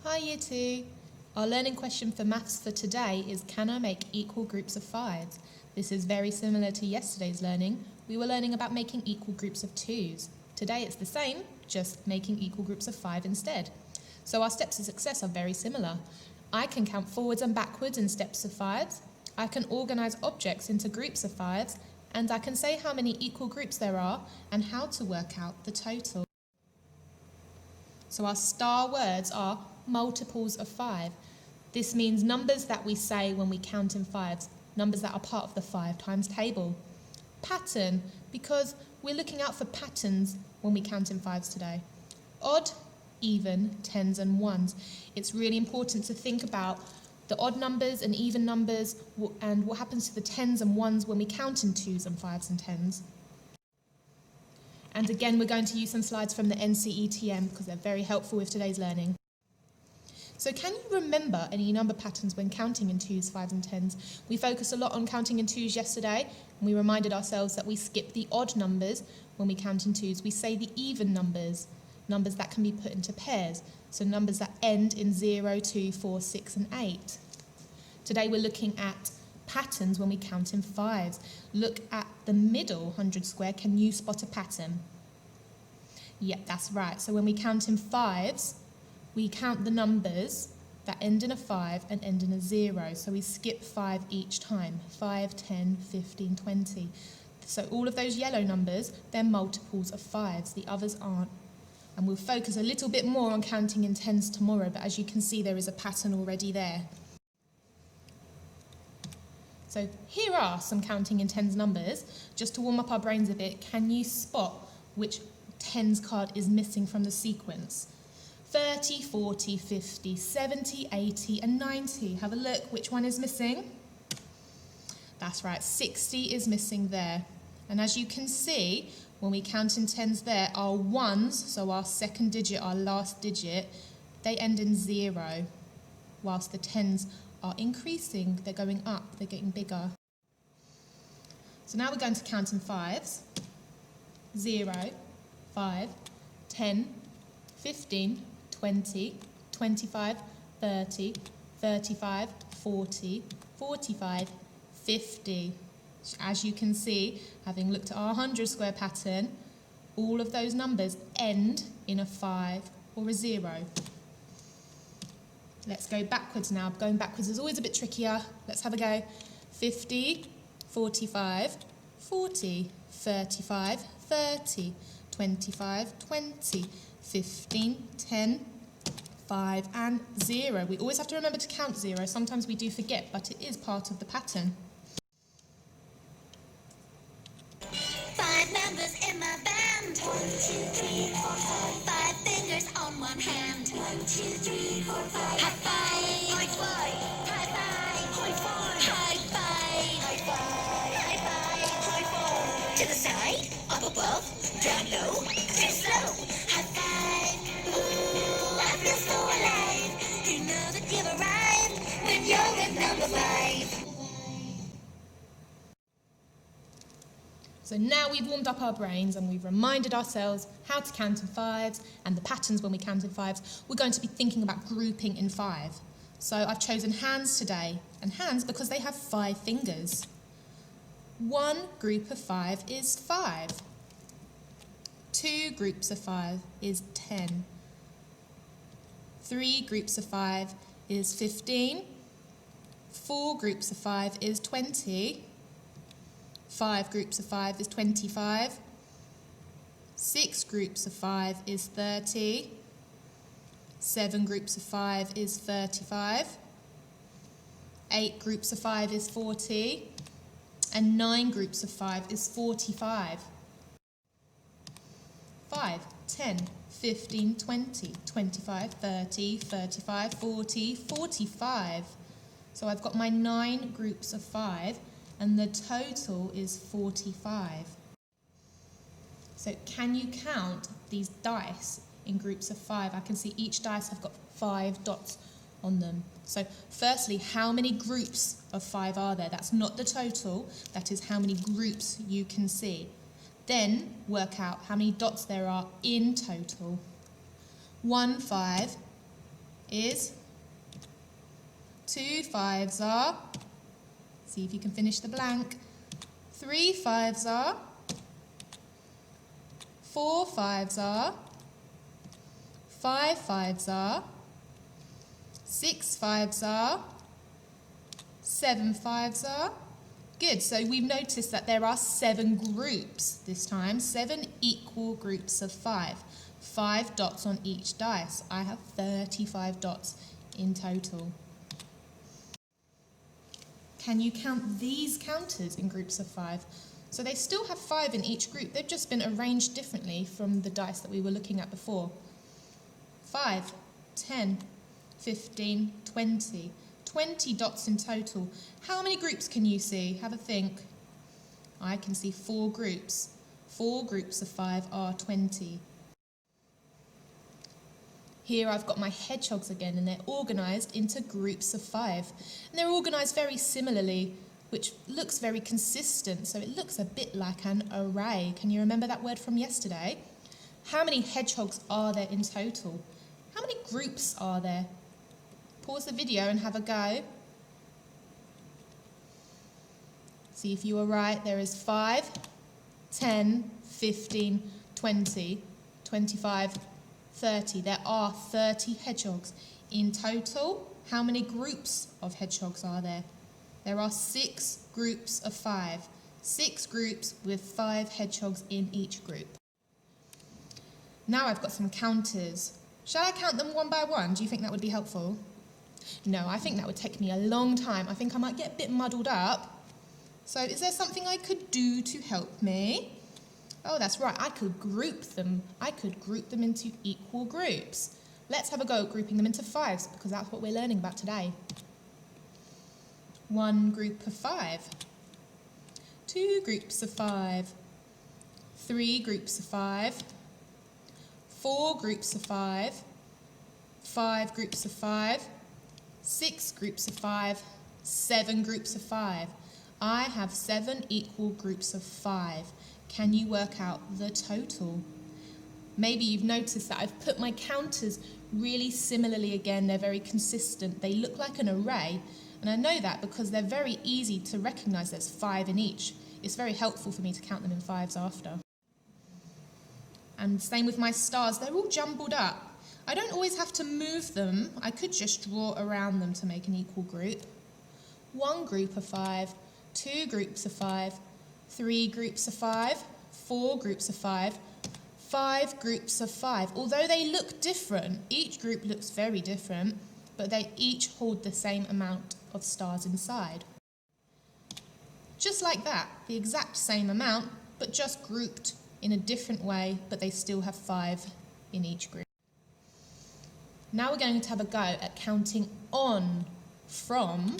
Hi Year 2. Our learning question for maths for today is, can I make equal groups of 5s? This is very similar to yesterday's learning. We were learning about making equal groups of 2s. Today it's the same, just making equal groups of 5 instead. So our steps to success are very similar. I can count forwards and backwards in steps of 5s. I can organise objects into groups of 5s, and I can say how many equal groups there are and how to work out the total. So our star words are multiples of 5. This means numbers that we say when we count in 5s, numbers that are part of the 5 times table. Pattern, because we're looking out for patterns when we count in 5s today. Odd, even, tens and ones. It's really important to think about the odd numbers and even numbers and what happens to the tens and ones when we count in 2s and 5s and 10s. And again, we're going to use some slides from the NCETM because they're very helpful with today's learning. So can you remember any number patterns when counting in 2s, 5s and 10s? We focused a lot on counting in 2s yesterday, and we reminded ourselves that we skip the odd numbers when we count in 2s. We say the even numbers, numbers that can be put into pairs, so numbers that end in 0, 2, 4, 6 and 8. Today we're looking at patterns when we count in 5s. Look at the middle 100 square. Can you spot a pattern? Yeah, that's right. So when we count in 5s, we count the numbers that end in a 5 and end in a 0. So we skip 5 each time. 5, 10, 15, 20. So all of those yellow numbers, they're multiples of 5s. The others aren't. And we'll focus a little bit more on counting in 10s tomorrow, but as you can see, there is a pattern already there. So here are some counting in 10s numbers. Just to warm up our brains a bit, can you spot which 10s card is missing from the sequence? 30, 40, 50, 70, 80 and 90. Have a look, which one is missing? That's right, 60 is missing there. And as you can see, when we count in 10s there, our ones, so our second digit, our last digit, they end in 0, whilst the 10s are increasing, they're going up, they're getting bigger. So now we're going to count in 5s. 0, 5, 10, 15, 20, 25, 30, 35, 40, 45, 50. As you can see, having looked at our 100 square pattern, all of those numbers end in a 5 or a 0. Let's go backwards now. Going backwards is always a bit trickier. Let's have a go. 50, 45, 40, 35, 30, 25, 20, 15, 10, 5 and 0. We always have to remember to count 0. Sometimes we do forget, but it is part of the pattern. 5 members in my band. 1, 2, 3, 4, 5. 5 fingers on one hand. 1, 2, 3, 4, 5. High five. High five. High five. High five. High five. High five. High five. High five. To the side, up above, down low, too slow. High five. Ooh, I feel so alive. You know that you've arrived when you're at number 5. So now we've warmed up our brains and we've reminded ourselves how to count in 5s and the patterns when we count in 5s, we're going to be thinking about grouping in 5. So I've chosen hands today, and hands because they have 5 fingers. One group of 5 is 5. 2 groups of 5 is 10. 3 groups of 5 is 15. 4 groups of 5 is 20. 5 groups of 5 is 25. 6 groups of 5 is 30. 7 groups of 5 is 35. 8 groups of 5 is 40. And 9 groups of 5 is 45. 5, 10, 15, 20, 25, 30, 35, 40, 45. So I've got my 9 groups of 5. And the total is 45. So can you count these dice in groups of 5? I can see each dice have got 5 dots on them. So firstly, how many groups of 5 are there? That's not the total, that is how many groups you can see. Then work out how many dots there are in total. 1 5 is 2 5s are, see if you can finish the blank, 3 5s are, 4 5s are, 5 5s are, 6 5s are, 7 5s are. Good, so we've noticed that there are 7 groups this time, 7 equal groups of 5. 5 dots on each dice. I have 35 dots in total. Can you count these counters in groups of 5? So they still have 5 in each group. They've just been arranged differently from the dice that we were looking at before. 5, 10, 15, 20. 20 dots in total. How many groups can you see? Have a think. I can see 4 groups. 4 groups of 5 are 20. Here I've got my hedgehogs again, and they're organised into groups of 5. And they're organised very similarly, which looks very consistent, so it looks a bit like an array. Can you remember that word from yesterday? How many hedgehogs are there in total? How many groups are there? Pause the video and have a go. See if you were right. There is 5, 10, 15, 20, 25, 30. There are 30 hedgehogs. In total, how many groups of hedgehogs are there? There are 6 groups of 5. 6 groups with 5 hedgehogs in each group. Now I've got some counters. Shall I count them one by one? Do you think that would be helpful? No, I think that would take me a long time. I think I might get a bit muddled up. So is there something I could do to help me? Oh, that's right, I could group them. I could group them into equal groups. Let's have a go at grouping them into 5s, because that's what we're learning about today. 1 group of 5. 2 groups of 5. 3 groups of 5. 4 groups of 5. 5 groups of 5. 6 groups of 5. 7 groups of 5. I have 7 equal groups of 5. Can you work out the total? Maybe you've noticed that I've put my counters really similarly again. They're very consistent. They look like an array. And I know that because they're very easy to recognise there's 5 in each. It's very helpful for me to count them in 5s after. And same with my stars. They're all jumbled up. I don't always have to move them. I could just draw around them to make an equal group. 1 group of 5. 2 groups of 5. 3 groups of 5, 4 groups of 5, 5 groups of 5. Although they look different, each group looks very different, but they each hold the same amount of stars inside. Just like that, the exact same amount, but just grouped in a different way, but they still have 5 in each group. Now we're going to have a go at counting on from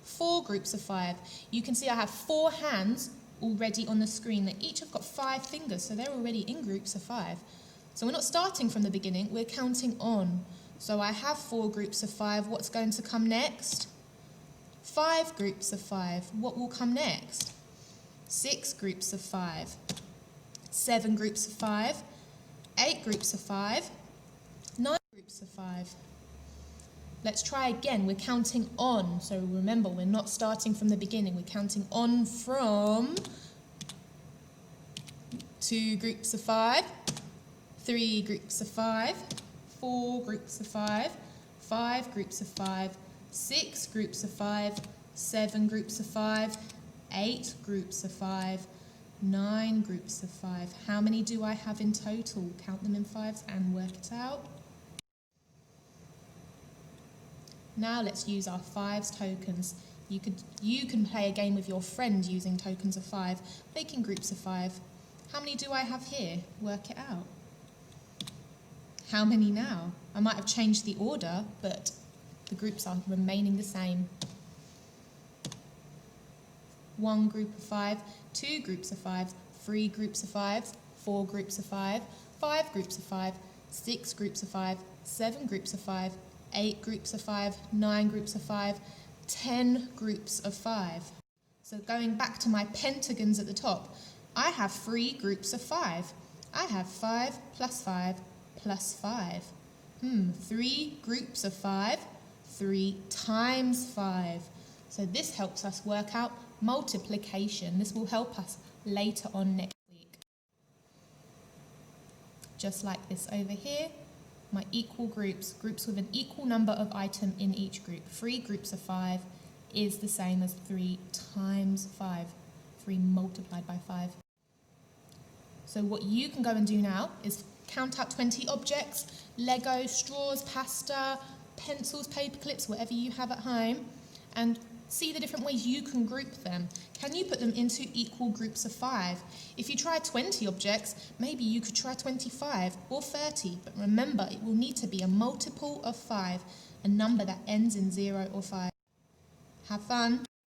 4 groups of 5. You can see I have 4 hands already on the screen. They each have got 5 fingers, so they're already in groups of 5. So we're not starting from the beginning, we're counting on. So I have 4 groups of 5. What's going to come next? 5 groups of 5. What will come next? 6 groups of 5. 7 groups of 5. 8 groups of 5. 9 groups of 5. Let's try again. We're counting on. So remember, we're not starting from the beginning. We're counting on from 2 groups of 5, 3 groups of 5, 4 groups of 5, 5 groups of 5, 6 groups of 5, 7 groups of 5, 8 groups of 5, 9 groups of 5. How many do I have in total? Count them in 5s and work it out. Now let's use our 5s tokens. You can play a game with your friend using tokens of 5, making groups of 5. How many do I have here? Work it out. How many now? I might have changed the order, but the groups are remaining the same. 1 group of 5, 2 groups of 5, 3 groups of 5, 4 groups of 5, 5 groups of 5, 6 groups of 5, 7 groups of 5, 8 groups of 5, 9 groups of 5, 10 groups of 5. So going back to my pentagons at the top, I have 3 groups of 5. I have 5 plus 5 plus 5. 3 groups of 5, 3 times 5. So this helps us work out multiplication. This will help us later on next week. Just like this over here, my equal groups with an equal number of item in each group. 3 groups of 5 is the same as 3 times 5, 3 multiplied by 5. So what you can go and do now is count out 20 objects, Lego, straws, pasta, pencils, paper clips, whatever you have at home, and see the different ways you can group them. Can you put them into equal groups of 5? If you try 20 objects, maybe you could try 25 or 30, but remember, it will need to be a multiple of 5, a number that ends in 0 or 5. Have fun!